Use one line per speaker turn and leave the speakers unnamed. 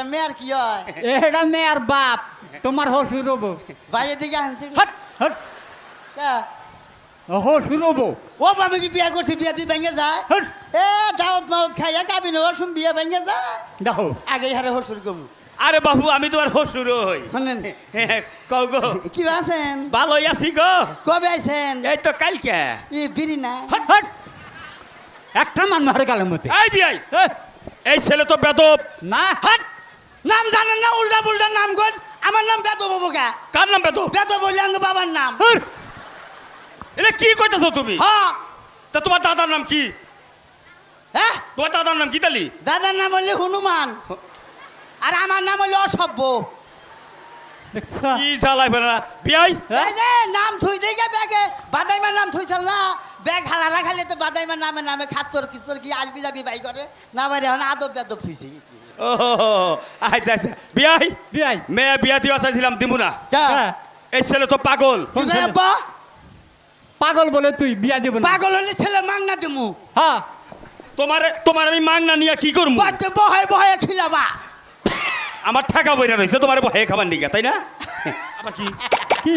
এটা মেয়ার কি হয়
এটা মেয়ের বাপ তোমার হসুর হবো
ভাই এদিকে আনছি
হট হট
কা?
হসুর হবো
ও আমি কি বিয়া করছি বিয়া তুই ভেঙে যায়
হট
এ দাওয়াত মাওত খাইয়া কাবিন হরসুম বিয়া ভেঙে যায়
দেখো
আগে হারে হরসুর কমু
আরে বাবু আমি তোমার হসুর হই
শুনেন
কও গো
কি আছেন
ভালোই আছি গো
কবে আইছেন
এই তো কালকে
ই বিড়ি না
হট হট একটা মান মারে গালের মধ্যে
এই বিয়াই এই ছেলে তো বেদব
না
হাট নাম জানেন না উল্টা পুল্টা নাম কর আমার নাম বেদ বাবুকা
কার নাম বেদব
বেদ বলি আঙ্গ বাবার নাম
এটা কি কইতাছো তুমি
হ্যাঁ
তা তোমার দাদার নাম কি
হ্যাঁ
তোমার দাদার নাম কি তালি
দাদার নাম হলে হনুমান আর আমার নাম হলে অসভ্য
দেখছা
কি জ্বালাই ফেলা বিয়াই
এই যে নাম থুই দেখে ব্যাগে বাদাইমার নাম থুইছাল না ব্যাগ হালা রাখালে তো বাদাইমার নামে নামে খাচ্ছর কিচ্ছর কি আসবি যাবি বাই করে না বাইরে এখন আদব বেদব থুইছি
ও আচ্ছা আচ্ছা বিয়াই
বিয়াই
মেয়ে বিয়া দিবা চাইছিলাম দিমু না
হ্যাঁ
এই ছেলে তো পাগল
কি কয় আব্বা
পাগল বলে তুই বিয়া দেব না
পাগল হলে ছেলে মাংনা দিমু
হ্যাঁ
তোমার আমি মাংনা নিয়ে কি করবো
বাচ্চা বহায় বহায় খিলাবা
আমার ঠেকা বইরা রয়েছে তোমার ভয়ে খাবার নিগা তাই না আবার কি
কি